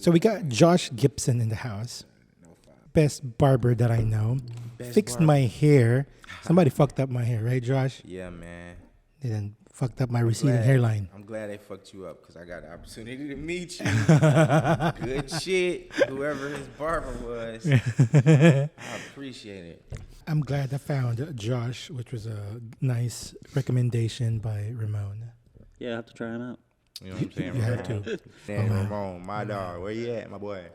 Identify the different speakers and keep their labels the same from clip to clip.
Speaker 1: So we got Josh Gipson in the house. Best barber that I know. Fixed my hair. Somebody fucked up my hair, right, Josh?
Speaker 2: Yeah, man.
Speaker 1: They then fucked up my receding hairline.
Speaker 2: I'm glad they fucked you up because I got the opportunity to meet you. Good shit. Whoever his barber was. I appreciate it.
Speaker 1: I'm glad I found Josh, which was a nice recommendation by Ramon.
Speaker 3: Yeah, I have to try him out.
Speaker 2: You know what I'm saying?
Speaker 1: You have to.
Speaker 2: Ramon, my dog. Where you at, my boy?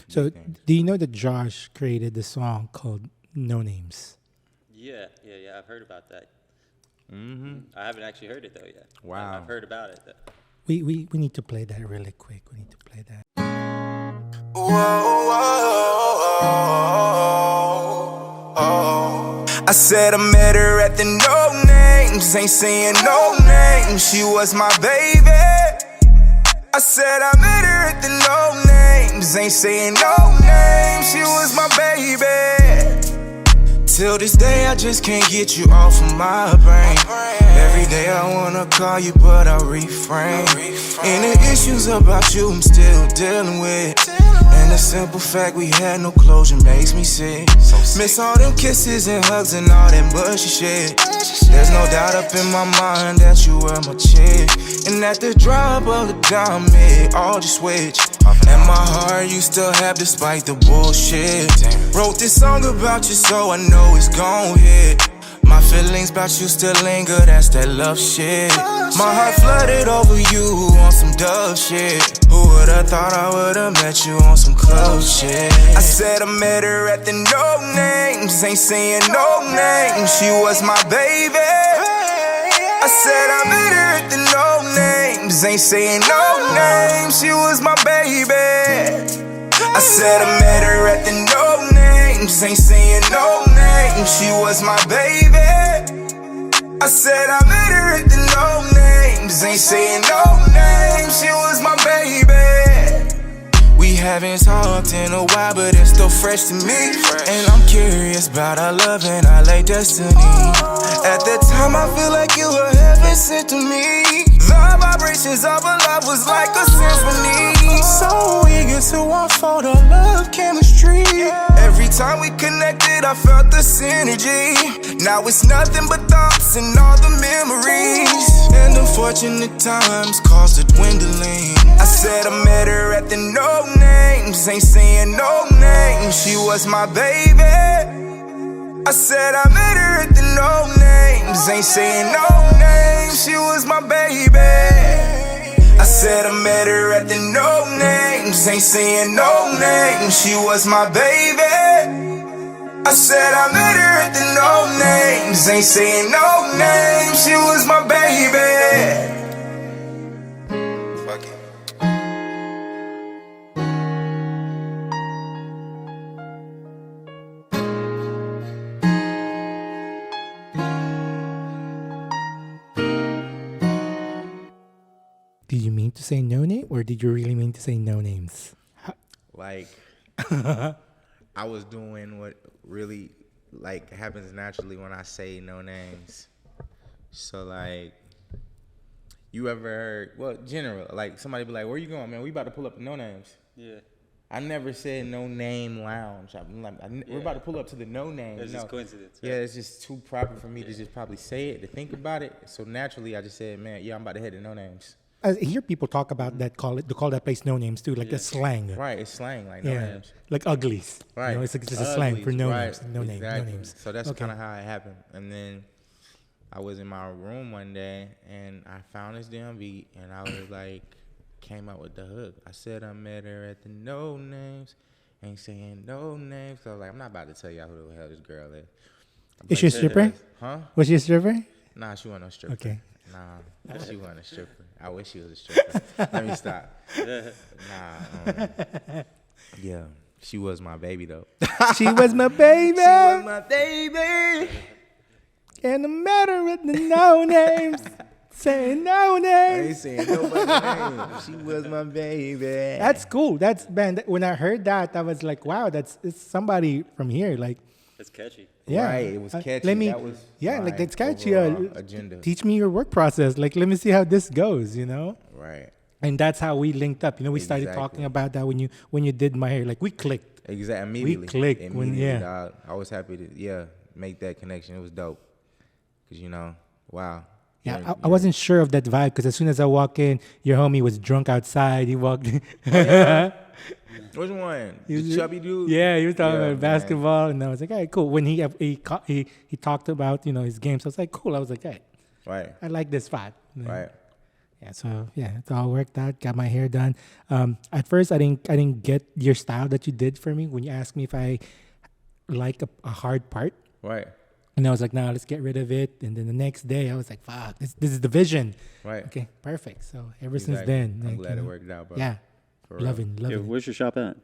Speaker 1: So, do you know that Josh created the song called No Names?
Speaker 3: Yeah. I've heard about that.
Speaker 2: Mm-hmm.
Speaker 3: I haven't actually heard it though yet.
Speaker 2: Wow.
Speaker 3: I've heard about it though.
Speaker 1: We need to play that really quick. We need to play that.
Speaker 4: I said I met her at the No Names, ain't saying no names, she was my baby. I said I met her at the No Names, ain't saying no names, she was my baby. Till this day I just can't get you off of my brain. Every day I wanna call you but I refrain. And the issues about you I'm still dealing with. And the simple fact we had no closure makes me sick. Miss all them kisses and hugs and all that mushy shit. There's no doubt up in my mind that you were my chick. And at the drop of the dime it all just switched. And my heart you still have despite the bullshit. Wrote this song about you so I know it's gon' hit. My feelings about you still linger, that's that love shit. My heart flooded over you on some dove shit. Who would've thought I would've met you on some club shit? I said I met her at the No Names, ain't saying no names, she was my baby. I said I met her at the No Names, ain't saying no names, she was my baby. I said I met her at the No Names, ain't saying no names, she was my baby. I said I met her at the No Names, ain't saying no names, she was my baby. We haven't talked in a while, but it's still fresh to me. And I'm curious about our love and our late destiny. At that time I feel like you were heaven sent to me. The vibrations of our love was like a symphony. So eager to unfold our love chemistry. Every time we connected I felt the synergy. Now it's nothing but thoughts and all the memories. And unfortunate times caused a dwindling. I said I met her at the No Names, ain't saying no names, she was my baby. I said I met her at the No Names, ain't saying no names, she was my baby. I said I met her at the No Names, ain't saying no names, she was my baby. I said I met her at the No Names, ain't saying no names, she was my baby. Fuck it.
Speaker 1: Did you mean to say no name, or did you really mean to say no names?
Speaker 2: Like, I was doing what really, like, happens naturally when I say no names. So, like, you ever heard, well, general, like, somebody be like, where you going, man? We about to pull up to No Names.
Speaker 3: Yeah.
Speaker 2: I never said No Name Lounge. We're about to pull up to the No Name.
Speaker 3: It's just coincidence. Right?
Speaker 2: Yeah, it's just too proper for me to just probably say it, to think about it. So, naturally, I just said, man, yeah, I'm about to head to No Names.
Speaker 1: I hear people talk about that, call that place No Names too, like the slang.
Speaker 2: Right, it's slang, like No Names.
Speaker 1: Like uglies.
Speaker 2: Right.
Speaker 1: You know, it's like just a slang for no names. No
Speaker 2: exactly.
Speaker 1: name. No names.
Speaker 2: So that's kind of how it happened. And then I was in my room one day and I found this damn beat and I was like, came up with the hook. I said I met her at the No Names, ain't saying no names. So I was like, I'm not about to tell y'all who the hell this girl is.
Speaker 1: Is she a stripper?
Speaker 2: Huh?
Speaker 1: Was she a stripper?
Speaker 2: Nah, she wasn't no stripper.
Speaker 1: Okay.
Speaker 2: Nah, she wasn't a stripper. I wish she was a stripper. Let me stop. Yeah, she was my baby though.
Speaker 1: She was my baby.
Speaker 2: She was my baby.
Speaker 1: And the matter with the no names. Saying no
Speaker 2: I
Speaker 1: names.
Speaker 2: ain't saying nobody's name. She was my baby.
Speaker 1: That's cool. That's, man, when I heard that, I was like, wow, it's somebody from here. Like,
Speaker 3: It's catchy.
Speaker 1: yeah.
Speaker 2: Right, it was catchy.
Speaker 1: Let me,
Speaker 2: That was
Speaker 1: like,
Speaker 2: my
Speaker 1: that's catchy.
Speaker 2: overall agenda.
Speaker 1: Teach me your work process. Like, let me see how this goes, you know?
Speaker 2: Right.
Speaker 1: And that's how we linked up. You know, we started
Speaker 2: Exactly.
Speaker 1: talking about that when you did my hair. Like we clicked.
Speaker 2: Exactly. Immediately.
Speaker 1: We clicked when
Speaker 2: Dog. I was happy to make that connection. It was dope. Cause wow.
Speaker 1: Yeah, I wasn't sure of that vibe because as soon as I walk in, your homie was drunk outside. He walked in.
Speaker 2: Which one? The chubby dude?
Speaker 1: Yeah, he was talking
Speaker 2: Yeah,
Speaker 1: about
Speaker 2: man.
Speaker 1: basketball, and I was like, all right, cool. When he talked about his games, I was like, cool. I was like, hey,
Speaker 2: Right.
Speaker 1: I like this spot.
Speaker 2: Right.
Speaker 1: Yeah, so it all worked out. Got my hair done. At first, I didn't get your style that you did for me when you asked me if I like a hard part.
Speaker 2: Right.
Speaker 1: And I was like, nah, let's get rid of it. And then the next day, I was like, fuck, this is the vision.
Speaker 2: Right.
Speaker 1: Okay, perfect. So ever since
Speaker 2: Exactly.
Speaker 1: then,
Speaker 2: I'm glad it worked out, bro.
Speaker 1: Yeah,
Speaker 2: For real.
Speaker 1: loving.
Speaker 3: Yeah, where's your shop at?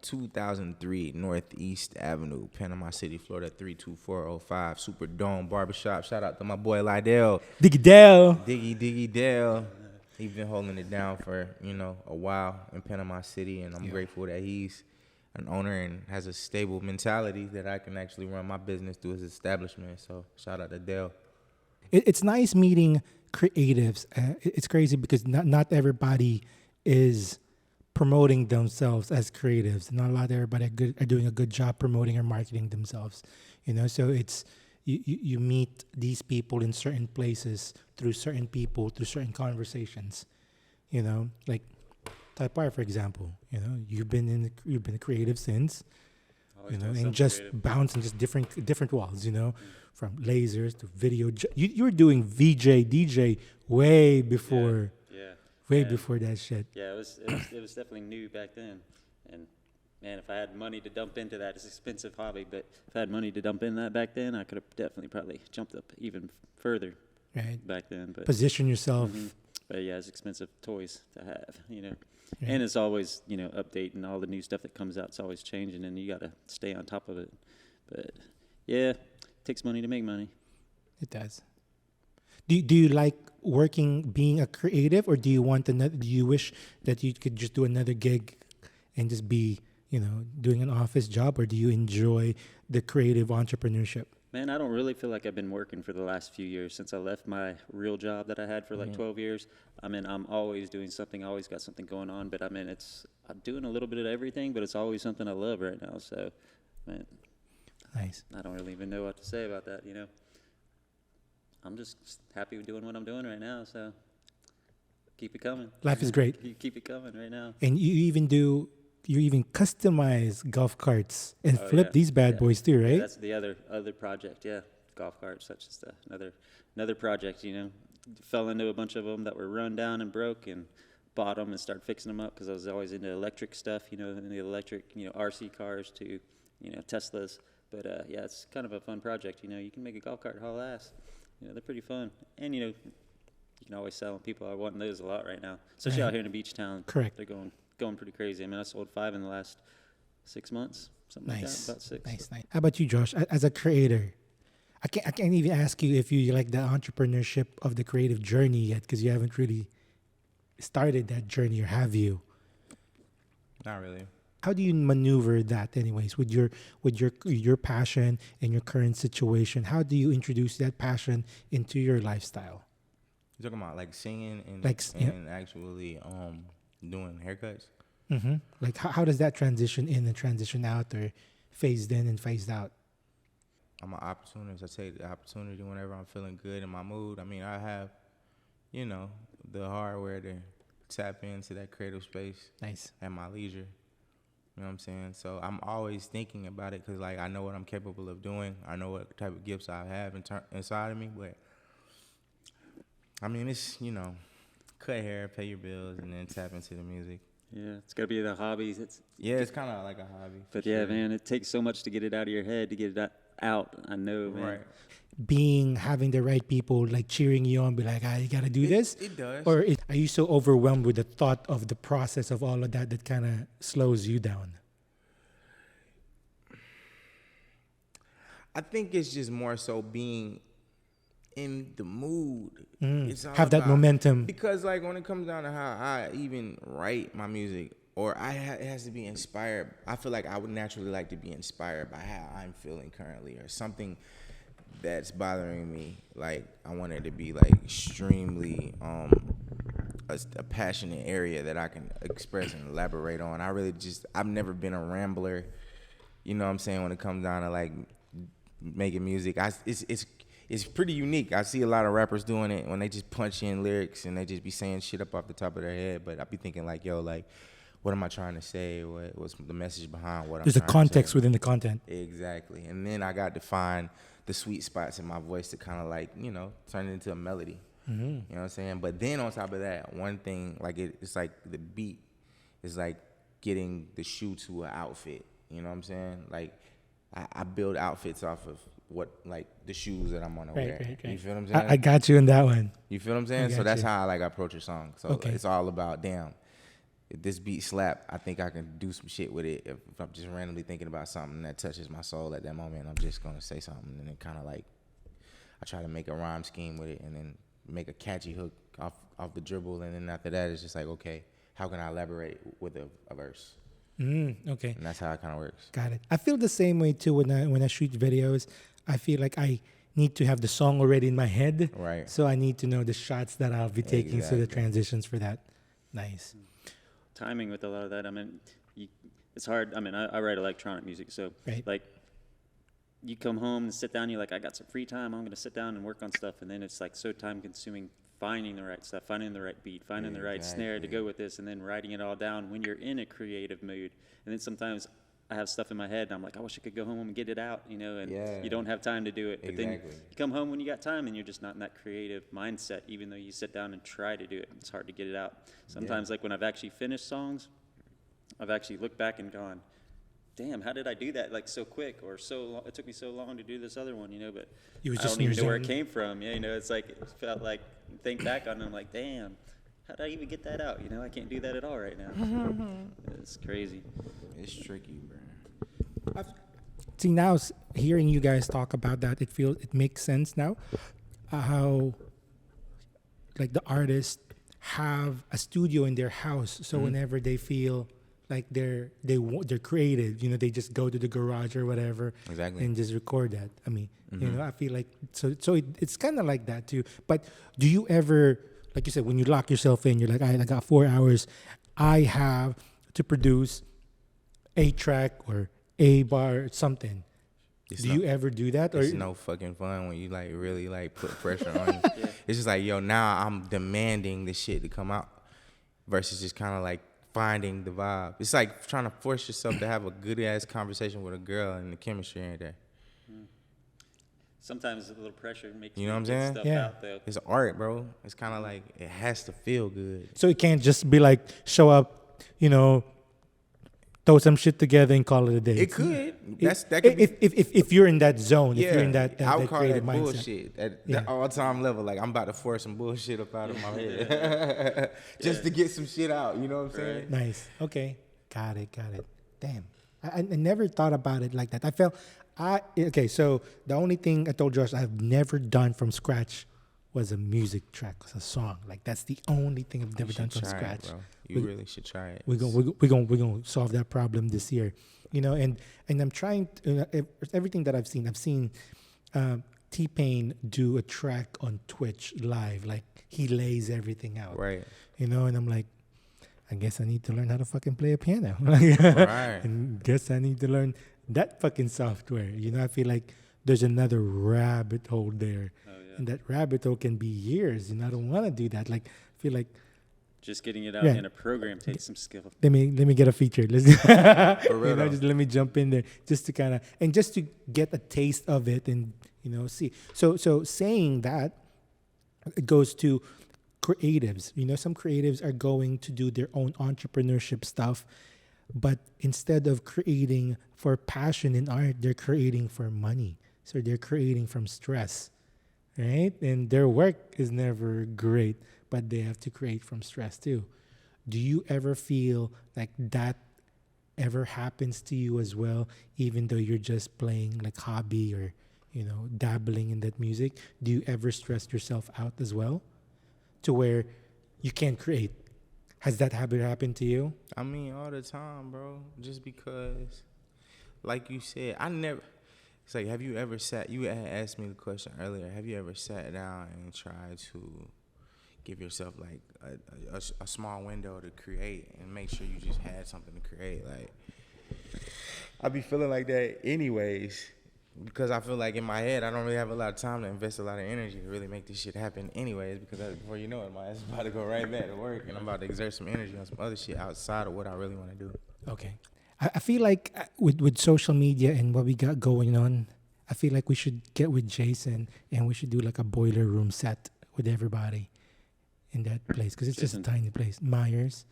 Speaker 2: 2003 Northeast Avenue, Panama City, Florida 32405. Superdome Barbershop. Shout out to my boy Lydell.
Speaker 1: Diggy Dell.
Speaker 2: Diggy Dell. He's been holding it down for a while in Panama City, and I'm grateful that he's an owner and has a stable mentality that I can actually run my business through his establishment. So shout out to Dell.
Speaker 1: It's nice meeting creatives. It's crazy because not everybody is promoting themselves as creatives. Not a lot of everybody are doing a good job promoting or marketing themselves. So it's you meet these people in certain places through certain people, through certain conversations. Like Type R, for example. You've been a creative since. And just bouncing just different walls. From lasers to video. You were doing VJ DJ way before. Way before that shit.
Speaker 3: Yeah, it was definitely new back then. And man, if I had money to dump into that, it's an expensive hobby, but if I had money to dump in that back then, I could have definitely probably jumped up even further back then. But
Speaker 1: Position yourself.
Speaker 3: But yeah, it's expensive toys to have, And it's always, updating all the new stuff that comes out. It's always changing, and you got to stay on top of it. But yeah, it takes money to make money.
Speaker 1: It does. Do you like being a creative, or do you wish that you could just do another gig and just be, doing an office job, or do you enjoy the creative entrepreneurship?
Speaker 3: Man, I don't really feel like I've been working for the last few years since I left my real job that I had for like 12 years. I'm always doing something, always got something going on, but I'm doing a little bit of everything, but it's always something I love right now. So, man,
Speaker 1: nice.
Speaker 3: I don't really even know what to say about that, I'm just happy with doing what I'm doing right now, so keep it coming.
Speaker 1: Life is great.
Speaker 3: You keep it coming right now.
Speaker 1: And you even customize golf carts and flip these bad boys too, right?
Speaker 3: Yeah, that's the other project, golf carts. That's just another project, Fell into a bunch of them that were run down and broke, and bought them and started fixing them up because I was always into electric stuff, into electric, RC cars to, Teslas. But it's kind of a fun project, You can make a golf cart haul ass. They're pretty fun, and you can always sell them. People are wanting those a lot right now, especially out here in a beach town.
Speaker 1: Correct.
Speaker 3: They're going pretty crazy. I sold 5 in the last 6 months, something like that, about 6.
Speaker 1: Nice. How about you, Josh? As a creator, I can't even ask you if you like the entrepreneurship of the creative journey yet, because you haven't really started that journey, or have you?
Speaker 2: Not really.
Speaker 1: How do you maneuver that, anyways, with your passion and your current situation? How do you introduce that passion into your lifestyle?
Speaker 2: You're talking about like singing and actually doing haircuts?
Speaker 1: Mm-hmm. Like how does that transition in and transition out, or phased in and phased out?
Speaker 2: I'm an opportunist. I take the opportunity whenever I'm feeling good in my mood. I have, the hardware to tap into that creative space.
Speaker 1: Nice.
Speaker 2: At my leisure. You know what I'm saying? So I'm always thinking about it because, I know what I'm capable of doing. I know what type of gifts I have inside of me. But, it's, cut hair, pay your bills, and then tap into the music.
Speaker 3: Yeah, it's got to be the hobbies.
Speaker 2: It's kind of like a hobby.
Speaker 3: But, yeah, man, it takes so much to get it out of your head, to get it out. I know, man.
Speaker 2: Right.
Speaker 1: Having the right people, cheering you on, be like, you got to do this?
Speaker 2: It does.
Speaker 1: Or are you so overwhelmed with the thought of the process of all of that kind of slows you down?
Speaker 2: I think it's just more so being in the mood. It's all
Speaker 1: have that momentum.
Speaker 2: Because when it comes down to how I even write my music, or it has to be inspired. I feel like I would naturally like to be inspired by how I'm feeling currently, or something that's bothering me. I want it to be extremely a passionate area that I can express and elaborate on. I've never been a rambler, you know what I'm saying, when it comes down to like making music. It's pretty unique. I see a lot of rappers doing it when they just punch in lyrics and they just be saying shit up off the top of their head, but I be thinking like, yo, like, what am I trying to say? What's the message behind what
Speaker 1: There's
Speaker 2: I'm
Speaker 1: a
Speaker 2: trying to
Speaker 1: context
Speaker 2: say?
Speaker 1: within the content.
Speaker 2: Exactly. And then I got to find the sweet spots in my voice to kind of like, you know, turn it into a melody.
Speaker 1: Mm-hmm.
Speaker 2: You know what I'm saying? But then on top of that, one thing, like it's like the beat is like getting the shoe to an outfit. You know what I'm saying? Like I build outfits off of what, like the shoes that I'm gonna wear.
Speaker 1: Right.
Speaker 2: You feel what I'm saying?
Speaker 1: I got you in that one.
Speaker 2: You feel what I'm saying? So that's how I like approach a song. So it's all about, damn, if this beat slap, I think I can do some shit with it. If I'm just randomly thinking about something that touches my soul at that moment, I'm just gonna say something, and then kind of like I try to make a rhyme scheme with it, and then make a catchy hook off the dribble, and then after that, it's just like, okay, how can I elaborate with a verse?
Speaker 1: Okay.
Speaker 2: And that's how it kind of works.
Speaker 1: Got it. I feel the same way too when I shoot videos. I feel like I need to have the song already in my head.
Speaker 2: Right.
Speaker 1: So I need to know the shots that I'll be taking, so the transitions for that. Nice.
Speaker 3: Timing with a lot of that. I mean, it's hard. I mean, I write electronic music, so like you come home and sit down. You're like, I got some free time. I'm going to sit down and work on stuff, and then it's like so time consuming. Finding the right stuff, finding the right beat, finding the right snare to go with this, and then writing it all down when you're in a creative mood. And then sometimes I have stuff in my head, and I'm like, I wish I could go home and get it out, you know, and you don't have time to do it. But then you come home when you got time, and you're just not in that creative mindset, even though you sit down and try to do it. It's hard to get it out. Sometimes, like when I've actually finished songs, I've actually looked back and gone, damn, how did I do that like so quick, or so long, it took me so long to do this other one, you know, but I don't even know where it came from. Yeah, you know, it's like, it felt like, think back on it, I'm like, damn, how did I even get that out? You know, I can't do that at all right now. It's crazy.
Speaker 2: It's tricky, bro.
Speaker 1: See, now hearing you guys talk about that, it makes sense now. How like the artists have a studio in their house, so whenever they feel like they're creative, you know, they just go to the garage or whatever, and just record that. I mean, you know, I feel like so it's kind of like that too. But do you ever, like you said, when you lock yourself in, you're like, I got 4 hours, I have to produce a track or a bar or something. Do you ever do that?
Speaker 2: It's no fucking fun when you like really like put pressure on you. It's just like, yo, now I'm demanding this shit to come out versus just kind of like finding the vibe. It's like trying to force yourself to have a good ass conversation with a girl and the chemistry ain't there.
Speaker 3: Sometimes a little pressure makes
Speaker 2: you know what I'm saying?
Speaker 3: Stuff out, though.
Speaker 2: It's art, bro. It's kind of like it has to feel good.
Speaker 1: So it can't just be like show up, you know, throw some shit together and call it a day.
Speaker 2: It could. That could be.
Speaker 1: If you're in that zone, if you're in that
Speaker 2: I would call
Speaker 1: creative
Speaker 2: that
Speaker 1: mindset.
Speaker 2: bullshit at the all-time level. Like I'm about to force some bullshit up out of my head just to get some shit out. You know what I'm saying?
Speaker 1: Nice. Okay. Got it. Damn. I never thought about it like that. So the only thing I told Josh I've never done from scratch was a music track, was a song. Like that's the only thing I've never done from scratch.
Speaker 2: Bro. You really should try it.
Speaker 1: We're gonna solve that problem this year, you know. And I'm trying everything that I've seen T-Pain do a track on Twitch live, like he lays everything out,
Speaker 2: right?
Speaker 1: You know, and I'm like, I guess I need to learn how to fucking play a piano. Right. And guess I need to learn that fucking software. You know, I feel like there's another rabbit hole there. Oh, yeah. And that rabbit hole can be years. You know, I don't want to do that. Like, I feel like
Speaker 3: just getting it out in a program takes some skill.
Speaker 1: Let me get a feature. Let's
Speaker 2: For real,
Speaker 1: you know, just let me jump in there just to kind of and just to get a taste of it and you know see. So saying that, it goes to creatives. You know, some creatives are going to do their own entrepreneurship stuff, but instead of creating for passion in art, they're creating for money. So they're creating from stress, right? And their work is never great, but they have to create from stress too. Do you ever feel like that ever happens to you as well, even though you're just playing like hobby or, you know, dabbling in that music? Do you ever stress yourself out as well to where you can't create? Has that happened to you?
Speaker 2: I mean, all the time, bro. Just because, like you said, it's like, have you ever you had asked me the question earlier, have you ever sat down and tried to give yourself like a small window to create and make sure you just had something to create. Like I be feeling like that anyways, because I feel like in my head I don't really have a lot of time to invest a lot of energy to really make this shit happen anyways, because before you know it, my ass is about to go right back to work and I'm about to exert some energy on some other shit outside of what I really want to do.
Speaker 1: Okay. I feel like with social media and what we got going on, I feel like we should get with Jason and we should do like a boiler room set with everybody in that place, because it's just a tiny place. Myers,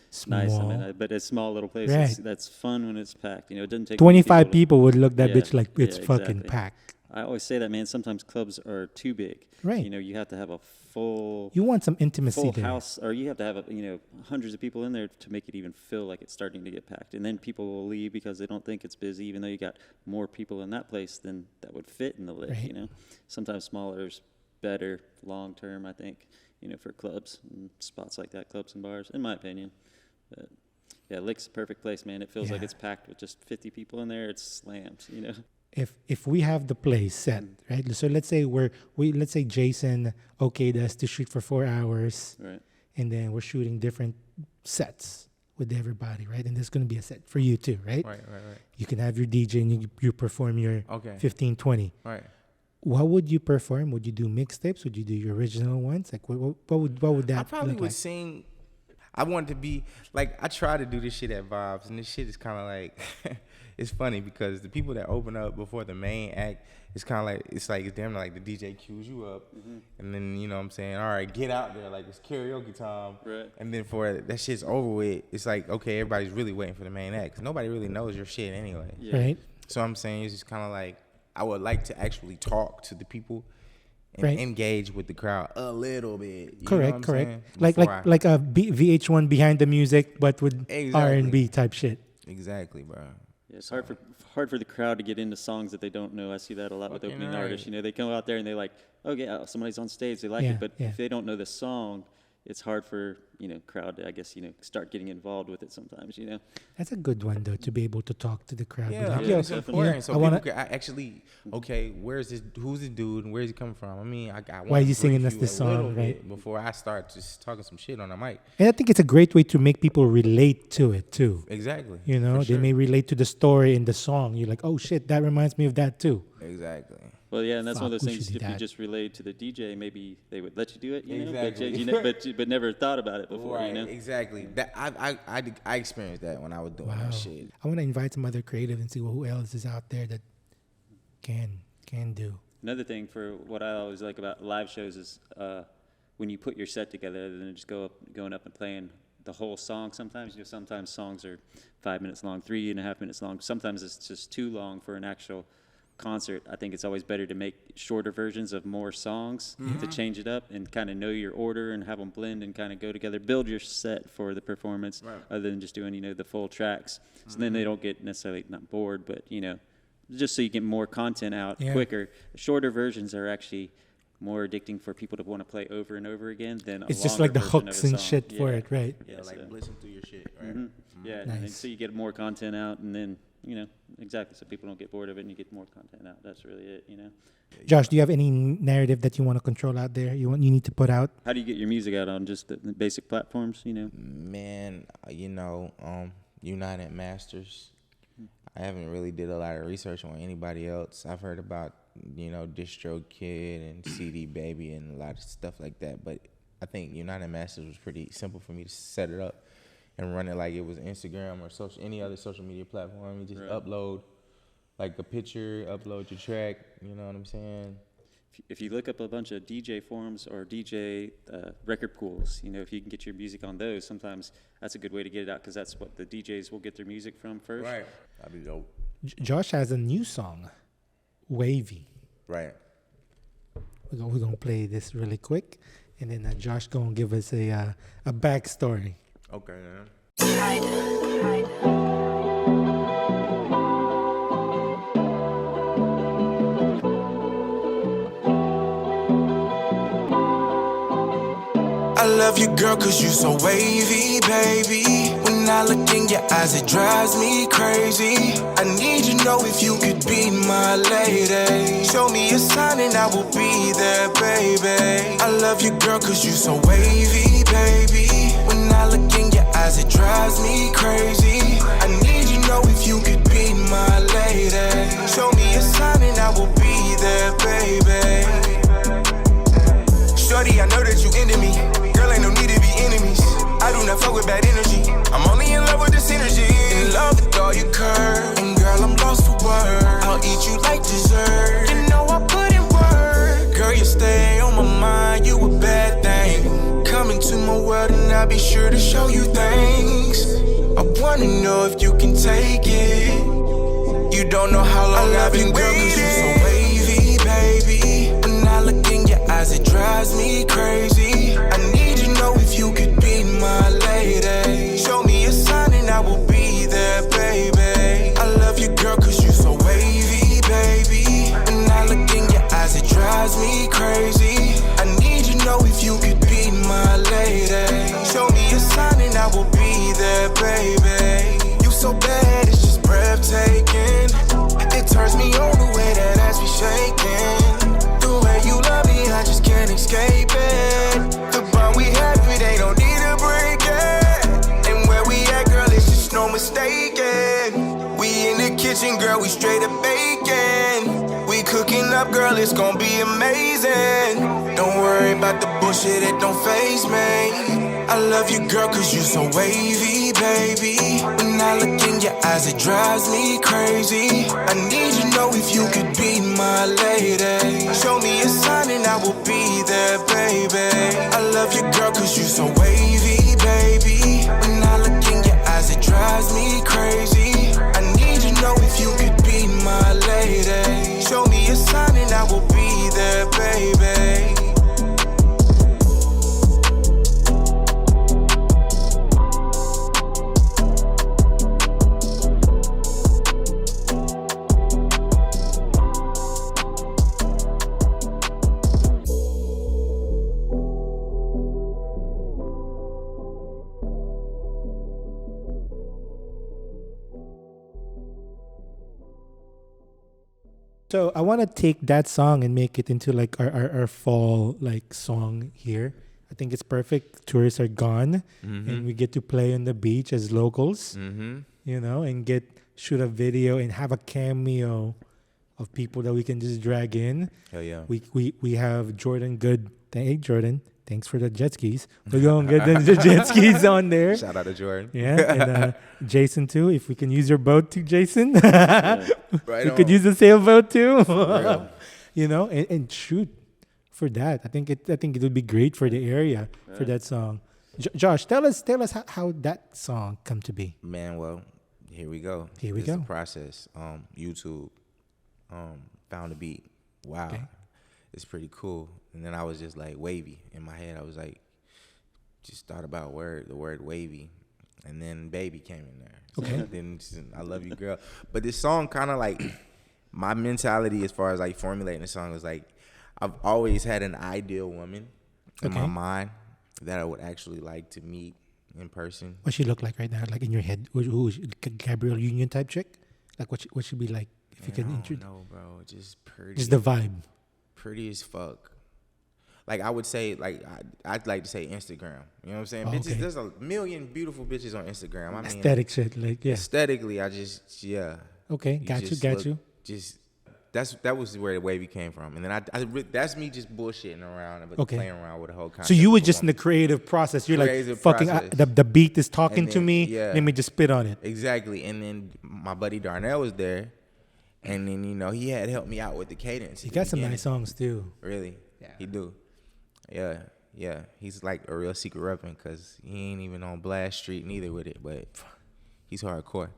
Speaker 1: small.
Speaker 3: Nice, I mean, but a small little place.
Speaker 1: Right.
Speaker 3: That's fun when it's packed. You know, it doesn't take
Speaker 1: 25 people would look that
Speaker 3: Yeah,
Speaker 1: bitch like it's
Speaker 3: yeah,
Speaker 1: fucking
Speaker 3: exactly.
Speaker 1: packed.
Speaker 3: I always say that, man. Sometimes clubs are too big.
Speaker 1: Right.
Speaker 3: You know, you have to have a full
Speaker 1: You want some intimacy
Speaker 3: full
Speaker 1: there.
Speaker 3: house, or you have to have hundreds of people in there to make it even feel like it's starting to get packed. And then people will leave because they don't think it's busy, even though you got more people in that place than that would fit in the lift.
Speaker 1: Right.
Speaker 3: You know, sometimes smaller is better long term, I think. You know, for clubs and spots like that, clubs and bars, in my opinion. But yeah, Lick's a perfect place, man. It feels like
Speaker 1: Yeah.
Speaker 3: it's packed with just 50 people in there. It's slammed, you know.
Speaker 1: If we have the place set, right? So let's say let's say Jason okayed us to shoot for 4 hours,
Speaker 3: Right.
Speaker 1: and then we're shooting different sets with everybody, right? And there's going to be a set for you too, right?
Speaker 2: Right.
Speaker 1: You can have your DJ and you perform your
Speaker 2: Okay.
Speaker 1: 15, 20.
Speaker 2: Right.
Speaker 1: What would you perform? Would you do mixtapes? Would you do your original ones? Like what would that
Speaker 2: I probably
Speaker 1: look
Speaker 2: would
Speaker 1: like?
Speaker 2: sing. I want to be like, I try to do this shit at Vibes, and this shit is kind of like it's funny because the people that open up before the main act, it's kind of like it's damn like the DJ cues you up, and then you know what I'm saying, all right, get out there, like it's karaoke time,
Speaker 3: Right.
Speaker 2: and then for that shit's over with, it's like okay, everybody's really waiting for the main act 'cause nobody really knows your shit anyway.
Speaker 3: Yeah.
Speaker 1: Right?
Speaker 2: So I'm saying it's just kind of like I would like to actually talk to the people and
Speaker 1: Right.
Speaker 2: engage with the crowd a little bit. You know
Speaker 1: Correct,
Speaker 2: what I'm
Speaker 1: correct.
Speaker 2: saying?
Speaker 1: Like
Speaker 2: Before I-
Speaker 1: like a VH1 behind the music, but with
Speaker 2: Exactly.
Speaker 1: R&B type shit.
Speaker 2: Exactly, bro.
Speaker 3: Yeah, it's hard for the crowd to get into songs that they don't know. I see that a lot with
Speaker 2: Fucking
Speaker 3: opening
Speaker 2: right.
Speaker 3: artists. You know, they come out there and they like, oh yeah, somebody's on stage, they like
Speaker 1: Yeah,
Speaker 3: it, but
Speaker 1: yeah.
Speaker 3: if they don't know the song, it's hard for crowd to, I guess, start getting involved with it sometimes. You know,
Speaker 1: That's a good one though, to be able to talk to the crowd. Be
Speaker 2: Yeah,
Speaker 1: like,
Speaker 2: I mean,
Speaker 1: yo,
Speaker 2: it's
Speaker 3: yeah,
Speaker 2: important. So
Speaker 1: I
Speaker 2: people
Speaker 1: wanna-
Speaker 2: can actually, okay, who's this dude and where's he coming from? I mean, I
Speaker 1: Why is he singing us
Speaker 2: you
Speaker 1: this
Speaker 2: a little
Speaker 1: song,
Speaker 2: bit
Speaker 1: right?
Speaker 2: before I start just talking some shit on the mic.
Speaker 1: And I think it's a great way to make people relate to it too.
Speaker 2: Exactly.
Speaker 1: You know,
Speaker 2: For
Speaker 1: they
Speaker 2: sure.
Speaker 1: may relate to the story in the song. You're like, oh shit, that reminds me of that too.
Speaker 2: Exactly.
Speaker 3: well, yeah, and that's one of
Speaker 1: Fuck,
Speaker 3: those
Speaker 1: we
Speaker 3: things.
Speaker 1: should do
Speaker 3: If you
Speaker 1: that.
Speaker 3: just relayed to the DJ, maybe they would let you do it. You
Speaker 2: Exactly.
Speaker 3: know, but never thought about it before.
Speaker 2: Right.
Speaker 3: You know,
Speaker 2: Exactly. That I experienced that when I was doing
Speaker 1: Wow.
Speaker 2: that shit.
Speaker 1: I want to invite some other creative and see who else is out there that can do.
Speaker 3: another thing for what I always like about live shows is when you put your set together, rather than just going up and playing the whole song. Sometimes sometimes songs are 5 minutes long, 3.5 minutes long. Sometimes it's just too long for an actual concert. I think it's always better to make shorter versions of more songs to change it up and kind of know your order and have them blend and kind of go together. Build your set for the performance,
Speaker 2: Right.
Speaker 3: other than just doing the full tracks. So then they don't get necessarily not bored, but just so you get more content out
Speaker 1: Yeah.
Speaker 3: quicker. Shorter versions are actually more addicting for people to want to play over and over again than
Speaker 1: It's
Speaker 3: a
Speaker 1: just like
Speaker 3: longer
Speaker 1: the
Speaker 3: version of
Speaker 1: hooks
Speaker 3: a
Speaker 1: and
Speaker 3: song.
Speaker 1: shit for
Speaker 3: Yeah.
Speaker 1: it, right?
Speaker 3: Yeah,
Speaker 2: Yeah, like
Speaker 3: so-
Speaker 2: listen through your shit, right?
Speaker 3: Mhm. Yeah, and
Speaker 1: Nice.
Speaker 3: so you get more content out, and then exactly, so people don't get bored of it, and you get more content out. That's really it.
Speaker 1: Josh, do you have any narrative that you want to control out there? You need to put out?
Speaker 3: How do you get your music out on just the basic platforms?
Speaker 2: Man, United Masters. I haven't really did a lot of research on anybody else. I've heard about, DistroKid and CD Baby and a lot of stuff like that. But I think United Masters was pretty simple for me to set it up and run it like it was Instagram or any other social media platform. You just
Speaker 3: Right.
Speaker 2: upload like a picture, upload your track. You know what I'm saying?
Speaker 3: If you look up a bunch of DJ forums or DJ record pools, if you can get your music on those, sometimes that's a good way to get it out because that's what the DJs will get their music from first.
Speaker 2: Right. That'd be dope.
Speaker 1: Josh has a new song, Wavy.
Speaker 2: Right.
Speaker 1: We're gonna play this really quick, and then Josh gonna give us a backstory.
Speaker 2: Okay, man.
Speaker 4: I love you, girl, cause you so wavy, baby. When I look in your eyes, it drives me crazy. I need you to know if you could be my lady. Show me a sign and I will be there, baby. I love you, girl, cause you so wavy, baby. When I look in your eyes, it drives me crazy. I need you to know if you could be my lady. Show me a sign and I will be there, baby. Shorty, I know that you into me. Girl, ain't no need to be enemies. I do not fuck with bad energy. I'm only in love with this energy. In love with all your curves. And girl, I'm lost for words. I'll eat you like dessert. You know I put in work. Girl, you stay on my mind. You a bad thing. Come into my world and I'll be sure to show you things. I wanna know if you can take it. You don't know how long I've been waiting. Cause you so wavy, baby. When I look in your eyes, it drives me crazy. I need you to know if you could be my lady. Show me a sign and I will be there, baby. I love you, girl, cause you so wavy, baby. When I look in your eyes, it drives me crazy. I need you to know if you could be my lady. Show me a sign and I will be there, baby. You so bad, it's just breathtaking. It turns me on the way that ass be shaking. The way you love me, I just can't escape it. The bond we have, it ain't no need to break it. And where we at, girl, it's just no mistaking. We in the kitchen, girl, we straight up baking. We cooking up, girl, it's gonna be amazing. Don't worry about the bullshit, it don't faze me. I love you, girl, cause you so wavy, baby. When I look in your eyes, it drives me crazy. I need you to know if you could be my lady. Show me a sign and I will be there, baby. I love you, girl, cause you so wavy, baby. When I look in your eyes, it drives me crazy. I need you to know if you could be my lady. Show me a sign and I will be there, baby.
Speaker 1: So I want to take that song and make it into like our fall like song here. I think it's perfect. Tourists are gone, and we get to play on the beach as locals, you know, and shoot a video and have a cameo of people that we can just drag in.
Speaker 2: Hell yeah.
Speaker 1: We have Jordan Good. Hey Jordan, thanks for the jet skis. We're gonna get the jet skis on there.
Speaker 2: Shout out to Jordan.
Speaker 1: Yeah, and Jason too. If we can use your boat too, Jason.
Speaker 2: Right
Speaker 1: we
Speaker 2: on.
Speaker 1: could use the sailboat too.
Speaker 2: Real.
Speaker 1: You know, and shoot for that. I think it would be great for the area for that song. Josh, tell us how that song come to be.
Speaker 2: Man, well, here we go.
Speaker 1: Here we
Speaker 2: This is
Speaker 1: go.
Speaker 2: the process. YouTube, found a beat. Wow,
Speaker 1: Okay.
Speaker 2: It's pretty cool. And then I was just like wavy in my head. I was like, just thought about the word wavy, and then baby came in there. So
Speaker 1: Okay.
Speaker 2: then I love you, girl. But this song kind of like my mentality as far as like formulating the song was like I've always had an ideal woman in my
Speaker 1: Okay.
Speaker 2: mind that I would actually like to meet in person.
Speaker 1: What she look like right now? Like in your head, who is she? Like a Gabrielle Union type chick? Like what she be like? If you can introduce,
Speaker 2: No, bro, just pretty.
Speaker 1: just the vibe.
Speaker 2: Pretty as fuck. Like I would say, like I'd like to say Instagram. You know what I'm saying?
Speaker 1: Oh,
Speaker 2: Bitches,
Speaker 1: okay.
Speaker 2: there's a million beautiful bitches on Instagram. I mean,
Speaker 1: Aesthetic shit, like yeah.
Speaker 2: aesthetically, I just
Speaker 1: Okay, got
Speaker 2: just
Speaker 1: you.
Speaker 2: look- Just that was where the wavy came from, and then that's me just bullshitting around, but
Speaker 1: Okay.
Speaker 2: playing around with the whole concept.
Speaker 1: So you were
Speaker 2: of a
Speaker 1: just in the
Speaker 2: woman.
Speaker 1: creative process. You're like
Speaker 2: Creative
Speaker 1: fucking.
Speaker 2: process.
Speaker 1: The beat is talking
Speaker 2: And
Speaker 1: to
Speaker 2: then,
Speaker 1: me.
Speaker 2: yeah.
Speaker 1: Let me just spit on it.
Speaker 2: Exactly, and then my buddy Darnell was there, and then he had helped me out with the cadence.
Speaker 1: He
Speaker 2: at
Speaker 1: got
Speaker 2: the
Speaker 1: some
Speaker 2: beginning.
Speaker 1: nice songs too.
Speaker 2: Really?
Speaker 1: Yeah.
Speaker 2: He do. Yeah. He's like a real secret reppin' because he ain't even on Blast Street neither with it, but he's hardcore.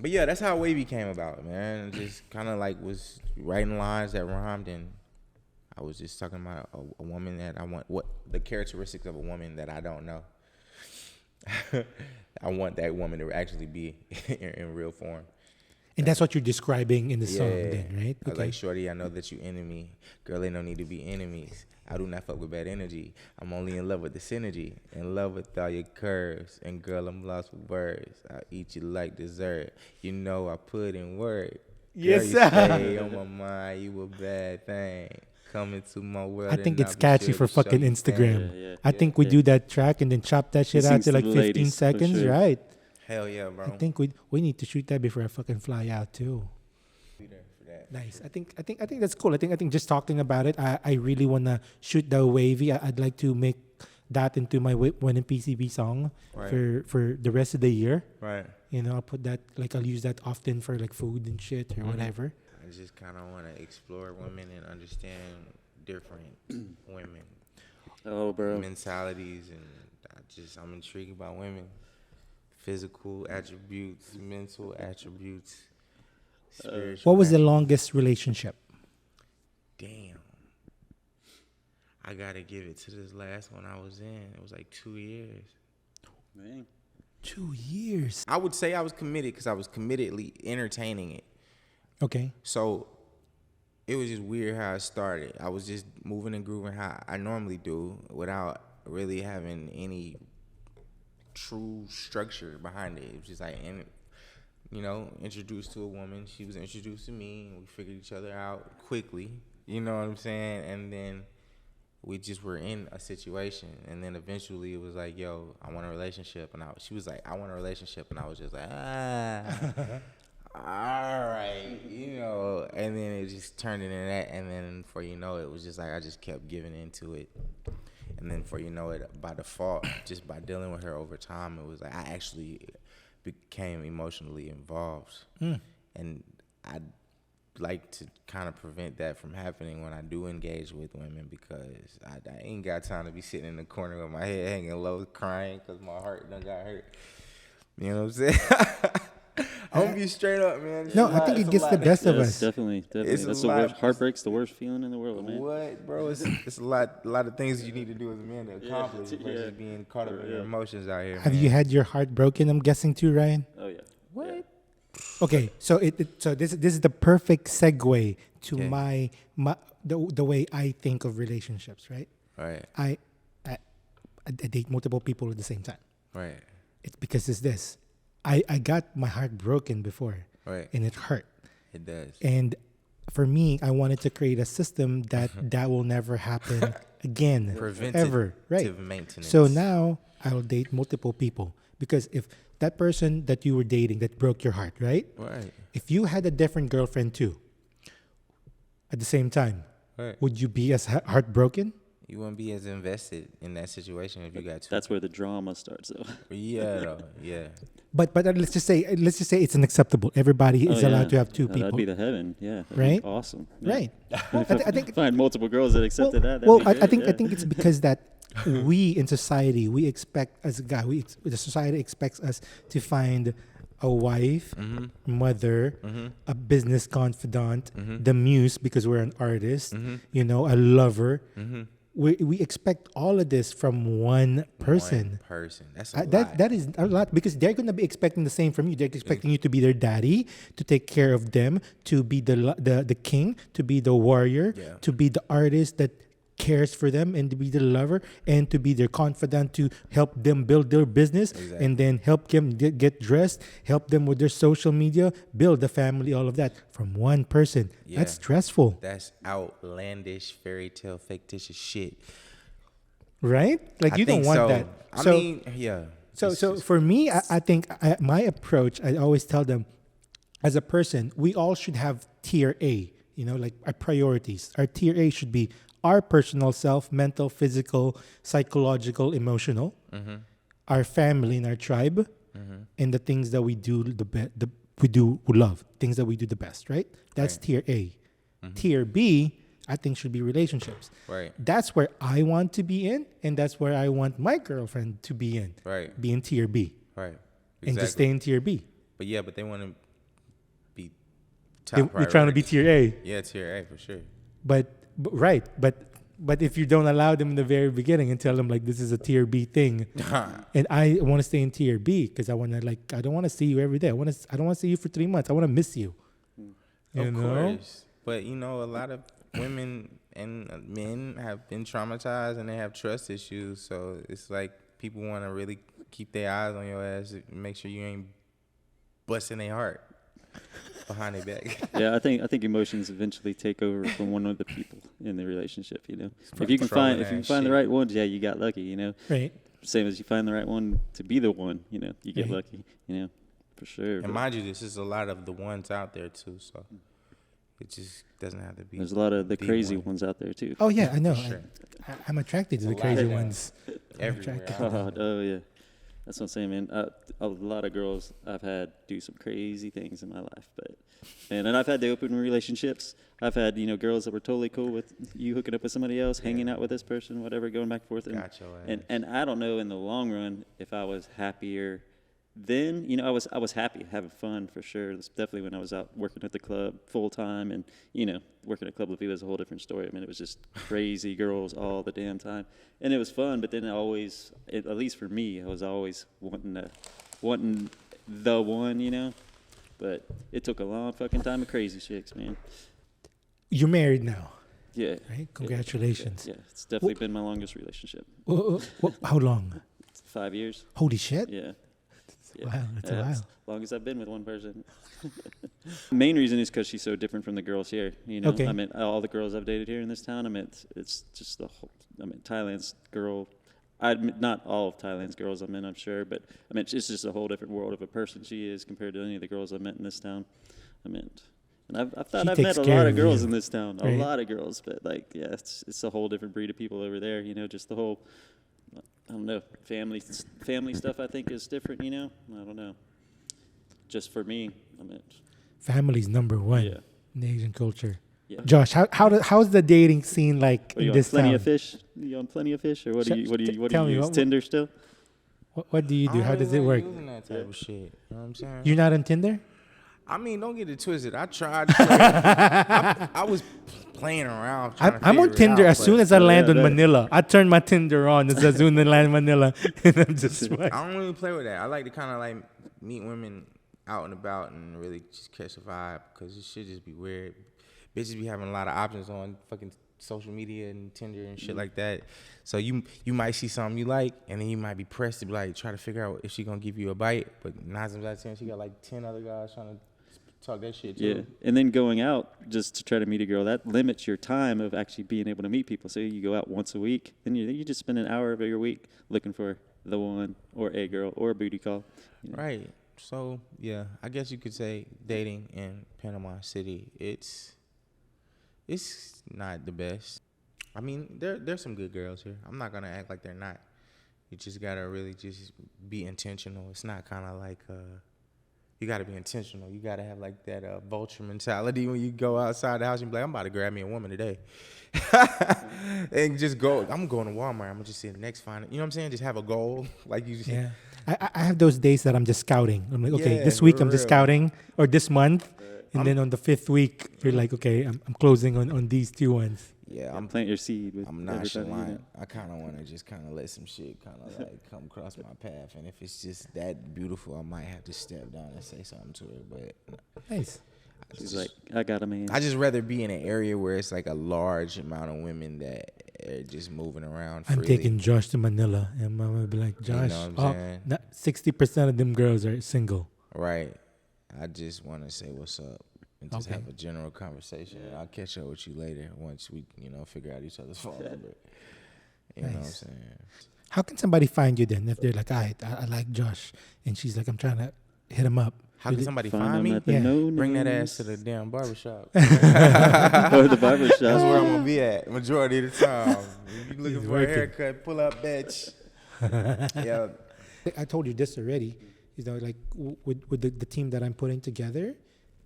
Speaker 2: But yeah, that's how Wavy came about, man. Just kind of like was writing lines that rhymed, and I was just talking about a woman that I want, what the characteristics of a woman that I don't know. I want that woman to actually be in real form.
Speaker 1: And that's what you're describing in the song,
Speaker 2: Yeah.
Speaker 1: then, right?
Speaker 2: I was like, shorty, I know that you enemy. Girl, ain't no need to be enemies. I do not fuck with bad energy. I'm only in love with the synergy. In love with all your curves. And girl, I'm lost with words. I eat you like dessert. You know I put in work.
Speaker 1: Yes,
Speaker 2: Girl, you
Speaker 1: sir.
Speaker 2: stay on my mind. You a bad thing. Come into my world.
Speaker 1: I think
Speaker 2: and
Speaker 1: it's
Speaker 2: I'll be
Speaker 1: catchy
Speaker 2: sure
Speaker 1: for
Speaker 2: to show
Speaker 1: fucking
Speaker 2: you
Speaker 1: Instagram.
Speaker 2: pain.
Speaker 1: I think we do that track and then chop that shit out
Speaker 3: sings
Speaker 1: to
Speaker 3: to
Speaker 1: like
Speaker 3: the
Speaker 1: 15
Speaker 3: ladies, for
Speaker 1: seconds,
Speaker 3: sure.
Speaker 1: right?
Speaker 2: Hell yeah, bro.
Speaker 1: I think we need to shoot that before I fucking fly out too.
Speaker 2: Be there for that.
Speaker 1: Nice. I think that's cool. I think just talking about it, I really wanna shoot the wavy. I'd like to make that into my When in PCB song
Speaker 2: Right.
Speaker 1: for the rest of the year.
Speaker 2: Right.
Speaker 1: You know, I'll put that I'll use that often for like food and shit or whatever.
Speaker 2: I just kind of want to explore women and understand different women
Speaker 3: Oh, bro.
Speaker 2: mentalities, and I'm intrigued by women, physical attributes, mental attributes, spiritual.
Speaker 1: What was the longest relationship?
Speaker 2: Damn. I gotta give it to this last one I was in. It was like 2 years.
Speaker 3: Man.
Speaker 1: 2 years.
Speaker 2: I would say I was committed because I was committedly entertaining it.
Speaker 1: Okay.
Speaker 2: So it was just weird how it started. I was just moving and grooving how I normally do without really having any true structure behind it. It was just like, introduced to a woman. She was introduced to me, and we figured each other out quickly. You know what I'm saying? And then we just were in a situation. And then eventually it was like, yo, I want a relationship. And she was like, I want a relationship. And I was just like, all right, and then it just turned into that, and then before you know it was just like I just kept giving into it, and then before you know it, by default, just by dealing with her over time, it was like I actually became emotionally involved, and I like to kind of prevent that from happening when I do engage with women, because I ain't got time to be sitting in the corner with my head hanging low crying because my heart done got hurt. You know what I'm saying? I'm gonna be straight up, man.
Speaker 1: No, I think it gets the best of
Speaker 3: Yes,
Speaker 1: us.
Speaker 3: definitely.
Speaker 2: It's
Speaker 3: That's
Speaker 2: a
Speaker 3: the
Speaker 2: lot.
Speaker 3: worst. Heartbreak's the worst feeling in the world, man.
Speaker 2: What, bro? It's a lot of things you need to do as a man to accomplish versus being caught up in your emotions out here.
Speaker 1: Have
Speaker 2: man.
Speaker 1: you had your heart broken? I'm guessing too, Ryan.
Speaker 3: Oh, yeah.
Speaker 2: What?
Speaker 1: Okay, so so this is the perfect segue to
Speaker 2: Okay.
Speaker 1: the way I think of relationships, right?
Speaker 2: Right.
Speaker 1: I date multiple people at the same time.
Speaker 2: Right.
Speaker 1: It's because it's this. I got my heart broken before,
Speaker 2: Right.
Speaker 1: and it hurt.
Speaker 2: It does.
Speaker 1: And for me, I wanted to create a system that will never happen again,
Speaker 2: Preventive
Speaker 1: ever, right?
Speaker 2: maintenance.
Speaker 1: So now I'll date multiple people, because if that person that you were dating that broke your heart, right?
Speaker 2: Right.
Speaker 1: If you had a different girlfriend too, at the same time,
Speaker 2: Right.
Speaker 1: would you be as heartbroken?
Speaker 2: You wouldn't be as invested in that situation if you got to.
Speaker 3: That's where the drama starts, though.
Speaker 2: Yeah, though. Yeah.
Speaker 1: But let's just say it's unacceptable. Everybody is allowed to have two people,
Speaker 3: That'd be the heaven. Yeah. That'd be
Speaker 1: Right?
Speaker 3: awesome. Yeah.
Speaker 1: right? I think
Speaker 3: Find multiple girls that accepted that.
Speaker 1: Well,
Speaker 3: that'd be
Speaker 1: I
Speaker 3: good,
Speaker 1: think I think it's because that we in society, we expect, as a guy, the society expects us to find a wife, mother, a business confidant, the muse because we're an artist, a lover. We expect all of this from one person.
Speaker 2: One person. That's a lot.
Speaker 1: That is a lot, because they're going to be expecting the same from you. They're expecting you to be their daddy, to take care of them, to be the king, to be the warrior, to be the artist that cares for them, and to be the lover, and to be their confidant, to help them build their business, and then help them get dressed, help them with their social media, build the family, all of that from one person.
Speaker 2: Yeah.
Speaker 1: That's stressful,
Speaker 2: That's outlandish, fairy tale, fictitious shit.
Speaker 1: right? Like, you don't want that.
Speaker 2: I mean, yeah.
Speaker 1: So
Speaker 2: It's just-
Speaker 1: for me, I think my approach, I always tell them, as a person, we all should have tier A, like our priorities. Our tier A should be our personal self, mental, physical, psychological, emotional, our family and our tribe, and the things that we do we love, things that we do the best, right? That's tier A. Tier B, I think, should be relationships.
Speaker 2: Right.
Speaker 1: That's where I want to be in, and that's where I want my girlfriend to be in.
Speaker 2: Right.
Speaker 1: Be in tier B.
Speaker 2: Right.
Speaker 1: And just stay in tier B.
Speaker 2: But they want to be
Speaker 1: They're
Speaker 2: top
Speaker 1: trying to be
Speaker 2: priorities.
Speaker 1: tier A.
Speaker 2: Yeah, tier A for sure.
Speaker 1: But But if you don't allow them in the very beginning and tell them like this is a tier B thing, and I want to stay in tier B because I want to I don't want to see you every day. I don't want to see you for 3 months. I want to miss you.
Speaker 2: Of course, but a lot of women and men have been traumatized and they have trust issues. So it's like people want to really keep their eyes on your ass, make sure you ain't busting their heart behind their back.
Speaker 3: Yeah, I think emotions eventually take over from one of the people in the relationship. If you can find the right one, yeah, you got lucky.
Speaker 1: Right.
Speaker 3: Same as you find the right one to be the one. You get
Speaker 1: Right.
Speaker 3: lucky. For sure.
Speaker 2: And mind you, this is a lot of the ones out there too. So it just doesn't have to be.
Speaker 3: There's a lot of the crazy
Speaker 2: one.
Speaker 3: ones out there too.
Speaker 1: Oh yeah, I know.
Speaker 2: Sure.
Speaker 1: I'm attracted to the
Speaker 2: lot
Speaker 1: crazy
Speaker 2: of them.
Speaker 1: ones.
Speaker 2: Everywhere.
Speaker 3: Oh yeah, that's what I'm saying, man. A lot of girls I've had do some crazy things in my life, and I've had the open relationships. I've had girls that were totally cool with you hooking up with somebody else, hanging out with this person, whatever, going back and forth.
Speaker 2: Got your ass.
Speaker 3: And I don't know in the long run if I was happier then. I was happy, having fun for sure. That's definitely when I was out working at the club full time, and working at Club La Vida is a whole different story. I mean, it was just crazy girls all the damn time, and it was fun. But then at least for me, I was always wanting the one, But it took a long fucking time of crazy chicks, man.
Speaker 1: You're married now,
Speaker 3: Yeah.
Speaker 1: right? Congratulations.
Speaker 3: Yeah, it's definitely been my longest relationship.
Speaker 1: How long?
Speaker 3: 5 years.
Speaker 1: Holy shit!
Speaker 3: Yeah.
Speaker 1: Wow, that's a
Speaker 3: As
Speaker 1: while.
Speaker 3: long as I've been with one person. Main reason is because she's so different from the girls here.
Speaker 1: Okay.
Speaker 3: I mean, all the girls I've dated here in this town. I mean, it's just Thailand's girl. Not all of Thailand's girls I'm sure, but it's just a whole different world of a person she is compared to any of the girls I've met in this town. And I've thought
Speaker 1: She
Speaker 3: I've
Speaker 1: takes
Speaker 3: met a
Speaker 1: care
Speaker 3: lot
Speaker 1: of
Speaker 3: of girls
Speaker 1: you.
Speaker 3: in this town,
Speaker 1: Right.
Speaker 3: a lot of girls, but it's a whole different breed of people over there. Just the whole. I don't know. Family stuff I think is different. I don't know. Just for me,
Speaker 1: Family's number one
Speaker 3: Yeah.
Speaker 1: in the Asian culture.
Speaker 3: Yeah.
Speaker 1: Josh, how's the dating scene like
Speaker 3: Are you
Speaker 1: in
Speaker 3: on
Speaker 1: this
Speaker 3: Plenty
Speaker 1: town?
Speaker 3: of Fish? You on Plenty of Fish, or what do you
Speaker 1: Tell me,
Speaker 3: use?
Speaker 1: what-
Speaker 3: Tinder still?
Speaker 1: What do you do?
Speaker 2: I
Speaker 1: How
Speaker 2: don't
Speaker 1: does it
Speaker 2: really
Speaker 1: work?
Speaker 2: like using that type of shit. You know what I'm saying?
Speaker 1: You're not on Tinder?
Speaker 2: I mean, don't get it twisted. I tried. I was playing around.
Speaker 1: I'm on Tinder as soon as I land on
Speaker 3: Yeah,
Speaker 1: Manila. I turn my Tinder on as soon as I land Manila, and I'm just
Speaker 2: I don't really play with that. I like to kind of meet women out and about and really just catch a vibe because it should just be weird. Bitches be having a lot of options on fucking social media and Tinder and shit like that. So you might see something you like, and then you might be pressed to be try to figure out if she gonna give you a bite. But 9 times out of 10, she got 10 other guys trying to talk that shit too.
Speaker 3: Yeah, and then going out just to try to meet a girl, that limits your time of actually being able to meet people. So you go out once a week, and you just spend an hour of your week looking for the one or a girl or a booty call.
Speaker 2: Right. So yeah, I guess you could say dating in Panama City, it's not the best. I mean, there's some good girls here. I'm not gonna act like they're not. You just gotta really just be intentional. It's not kind of you gotta be intentional. You gotta have that vulture mentality when you go outside the house and be like, I'm about to grab me a woman today, and just go. I'm going to Walmart. I'm gonna just see the next find. You know what I'm saying? Just have a goal, you just.
Speaker 1: Yeah. I have those days that I'm just scouting. I'm like, okay,
Speaker 2: Yeah,
Speaker 1: this week
Speaker 2: for
Speaker 1: I'm just
Speaker 2: real.
Speaker 1: scouting, or this month, and then on the 5th week, you're like, okay, I'm closing on these 2 ones.
Speaker 2: Yeah,
Speaker 3: I'm plant your seed with
Speaker 2: I'm
Speaker 3: everybody,
Speaker 2: nonchalant. I kind of want to just kind of let some shit kind of come across my path, and if it's just that beautiful, I might have to step down and say something to her. But
Speaker 1: Nice.
Speaker 3: She's like, I got a man.
Speaker 2: I just rather be in an area where it's a large amount of women that are just moving around freely.
Speaker 1: I'm taking Josh to Manila, and I'm gonna be like, Josh,
Speaker 2: know what I'm saying?
Speaker 1: 60% of them girls are single.
Speaker 2: Right. I just want to say what's up and just
Speaker 1: Okay.
Speaker 2: have a general conversation. And I'll catch up with you later once we, figure out each other's phone number. You know what I'm
Speaker 1: Nice.
Speaker 2: saying?
Speaker 1: How can somebody find you then if they're like, I like Josh, and she's like, I'm trying to hit him up.
Speaker 2: How can somebody
Speaker 3: Find
Speaker 2: find
Speaker 3: them
Speaker 2: me?
Speaker 3: at the
Speaker 1: Yeah.
Speaker 3: no
Speaker 2: Bring that
Speaker 3: names.
Speaker 2: ass to the damn barbershop.
Speaker 3: or the barber
Speaker 2: That's
Speaker 3: shop.
Speaker 2: where I'm gonna be at majority of the time. If you looking
Speaker 1: He's
Speaker 2: for
Speaker 1: working.
Speaker 2: a haircut, pull up, bitch. Yeah.
Speaker 1: I told you this already. With the team that I'm putting together,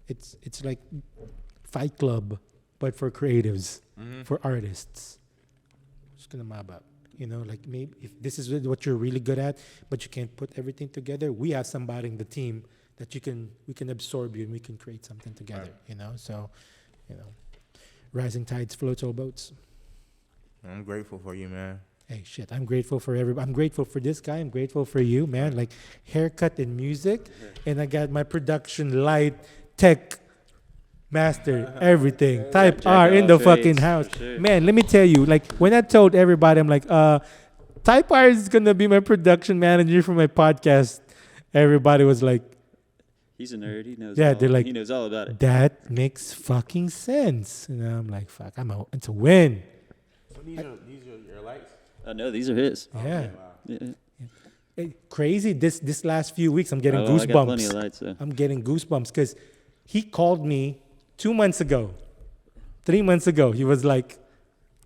Speaker 1: it's like Fight Club, but for creatives, for artists. Just gonna mob up. Maybe if this is what you're really good at, but you can't put everything together, we have somebody in the team that we can absorb you and we can create something together.
Speaker 2: Right.
Speaker 1: So, rising tides floats all boats.
Speaker 2: I'm grateful for you, man.
Speaker 1: Hey, shit, I'm grateful for everybody. I'm grateful for this guy. I'm grateful for you, man. Like, haircut and music. And I got my production, light, tech, master, everything. Type
Speaker 3: Jack
Speaker 1: R
Speaker 3: of
Speaker 1: in
Speaker 3: all
Speaker 1: the
Speaker 3: trades,
Speaker 1: fucking
Speaker 3: for
Speaker 1: house.
Speaker 3: sure.
Speaker 1: Man, let me tell you, like, when I told everybody, I'm like, Type R is going to be my production manager for my podcast. Everybody was like,
Speaker 3: He's a nerd. He knows.
Speaker 1: Yeah, they're like,
Speaker 3: he knows all about it.
Speaker 1: that makes fucking sense. And I'm like, fuck, it's a win.
Speaker 2: So these are your lights?
Speaker 3: No, these are his.
Speaker 1: Yeah.
Speaker 3: Yeah.
Speaker 1: Hey, crazy. This last few weeks, I'm getting
Speaker 3: I got plenty of
Speaker 1: goosebumps.
Speaker 3: lights. So.
Speaker 1: I'm getting goosebumps because he called me 2 months ago, 3 months ago. He was like,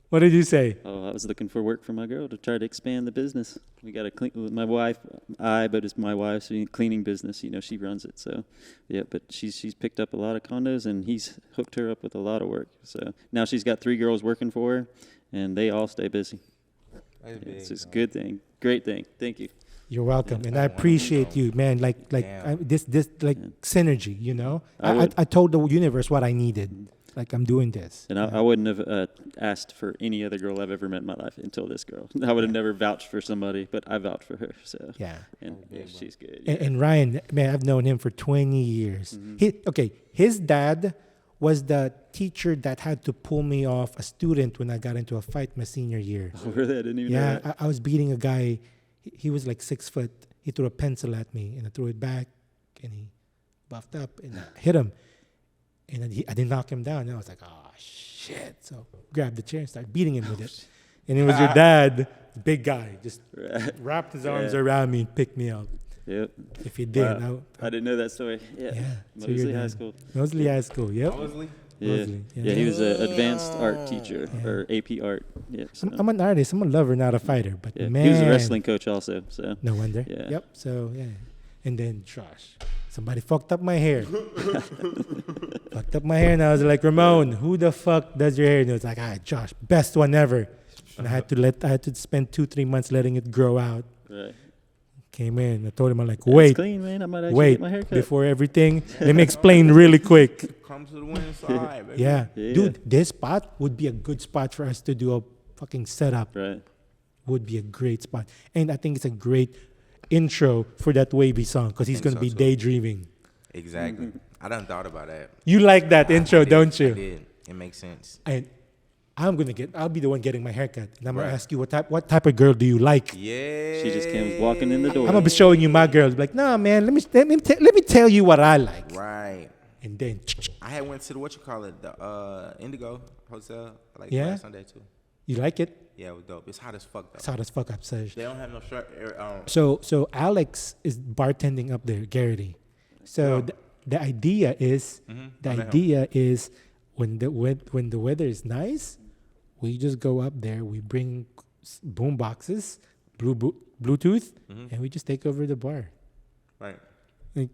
Speaker 1: what did you say?
Speaker 3: Oh, I was looking for work for my girl to try to expand the business. We got to clean with my wife. But it's my wife's cleaning business. You know, she runs it. So, yeah. But she's picked up a lot of condos, and he's hooked her up with a lot of work. So now she's got 3 girls working for her, and they all stay busy.
Speaker 2: That's
Speaker 3: Yeah, it's
Speaker 2: big,
Speaker 3: a good thing, great thing. Thank you.
Speaker 1: You're welcome, and I appreciate you, man. Like
Speaker 2: Damn.
Speaker 1: this synergy. You know,
Speaker 3: I
Speaker 1: I
Speaker 3: would-
Speaker 1: told the universe what I needed. Like, I'm doing this.
Speaker 3: And I wouldn't have asked for any other girl I've ever met in my life until this girl. I would have never vouched for somebody, but I vouched for her. So
Speaker 1: Yeah.
Speaker 3: and yeah, she's good.
Speaker 1: And Ryan, man, I've known him for 20 years. His dad was the teacher that had to pull me off a student when I got into a fight my senior year.
Speaker 3: Oh, really? I didn't even know
Speaker 1: Yeah,
Speaker 3: that.
Speaker 1: I was beating a guy. He was like 6 foot. He threw a pencil at me, and I threw it back, and he buffed up, and I hit him. And then I didn't knock him down. And I was like, oh, shit. So grabbed the chair and started beating him with it. And it was your dad, big guy, just
Speaker 3: Right.
Speaker 1: wrapped his arms
Speaker 3: Yeah.
Speaker 1: around me and picked me up.
Speaker 3: Yep.
Speaker 1: If he did,
Speaker 3: Wow. I didn't know that story. Yeah.
Speaker 1: Yeah, so
Speaker 3: Mosley
Speaker 1: you're
Speaker 3: High
Speaker 1: done.
Speaker 3: School.
Speaker 1: Mosley High School, yep.
Speaker 2: Mosley?
Speaker 3: Yeah.
Speaker 1: Mosley, yeah.
Speaker 3: Yeah, he was an advanced art teacher
Speaker 1: Yeah.
Speaker 3: or AP art. Yeah. So.
Speaker 1: I'm an artist. I'm a lover, not a fighter. But
Speaker 3: Yeah.
Speaker 1: man,
Speaker 3: He was a wrestling coach also. So
Speaker 1: No wonder.
Speaker 3: Yeah.
Speaker 1: Yep. So yeah, and then Josh, somebody fucked up my hair. Fucked up my hair, and I was like, Ramon, who the fuck does your hair? And it was like, Josh, best one ever. And I had to spend 2-3 months letting it grow out.
Speaker 3: right.
Speaker 1: Came in, I told him, I'm like,
Speaker 3: Yeah, it's
Speaker 1: wait,
Speaker 3: clean, man. I might actually
Speaker 1: wait,
Speaker 3: get my hair cut.
Speaker 1: before everything. Let me explain really quick.
Speaker 2: Come to the winning side, baby.
Speaker 1: Yeah.
Speaker 3: Yeah.
Speaker 1: Dude, this spot would be a good spot for us to do a fucking setup.
Speaker 3: Right.
Speaker 1: Would be a great spot. And I think it's a great intro for that Wavy song because he's
Speaker 2: Think
Speaker 1: going to
Speaker 2: so,
Speaker 1: be
Speaker 2: too.
Speaker 1: daydreaming.
Speaker 2: Exactly. I done thought about that.
Speaker 1: You like that intro,
Speaker 2: I did.
Speaker 1: don't
Speaker 2: I
Speaker 1: you?
Speaker 2: did. It makes sense.
Speaker 1: And I'll be the one getting my haircut. And I'm going
Speaker 2: Right.
Speaker 1: to ask you, what type of girl do you like?
Speaker 2: Yeah.
Speaker 3: She just came walking in the door.
Speaker 1: I'm going to be showing you my girls. Like, nah, man, let me tell you what I like.
Speaker 2: Right.
Speaker 1: And then,
Speaker 2: I had went to the Indigo Hotel like
Speaker 1: Yeah?
Speaker 2: last Sunday too.
Speaker 1: you like it?
Speaker 2: Yeah, it was dope. It's hot as fuck though.
Speaker 1: It's hot as fuck upstairs.
Speaker 2: They don't have no shirt.
Speaker 1: So Alex is bartending up there, Garrity. So
Speaker 2: Yeah.
Speaker 1: the idea is
Speaker 2: I know him.
Speaker 1: when the weather is nice, we just go up there. We bring boom boxes, Bluetooth, and we just take over the bar.
Speaker 2: Right.
Speaker 1: Like,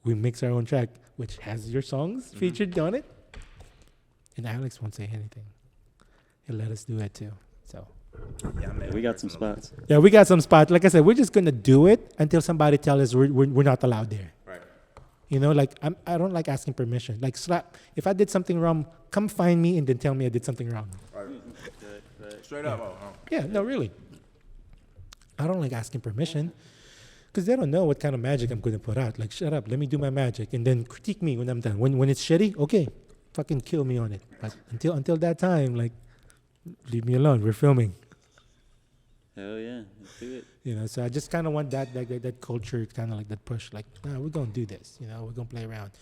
Speaker 1: we mix our own track, which has your songs featured on it. And Alex won't say anything. He'll let us do it too. So
Speaker 2: Yeah, I met
Speaker 3: we
Speaker 2: him
Speaker 3: got some
Speaker 2: personally.
Speaker 3: spots.
Speaker 1: yeah, we got some spots. Like I said, we're just gonna do it until somebody tells us we're not allowed there.
Speaker 2: Right.
Speaker 1: You know, like I don't like asking permission. Like if I did something wrong, come find me and then tell me I did something wrong.
Speaker 2: Right.
Speaker 3: Right.
Speaker 2: Straight up. Oh,
Speaker 1: Yeah, no, really. I don't like asking permission because they don't know what kind of magic I'm going to put out. Like, shut up, let me do my magic and then critique me when I'm done. When it's shitty, okay, fucking kill me on it. But until that time, like, leave me alone. We're filming.
Speaker 3: Hell yeah. Let's do it.
Speaker 1: You know, so I just kind of want that culture, kind of like that push. Like, nah, we're gonna do this. You know, we're gonna play around.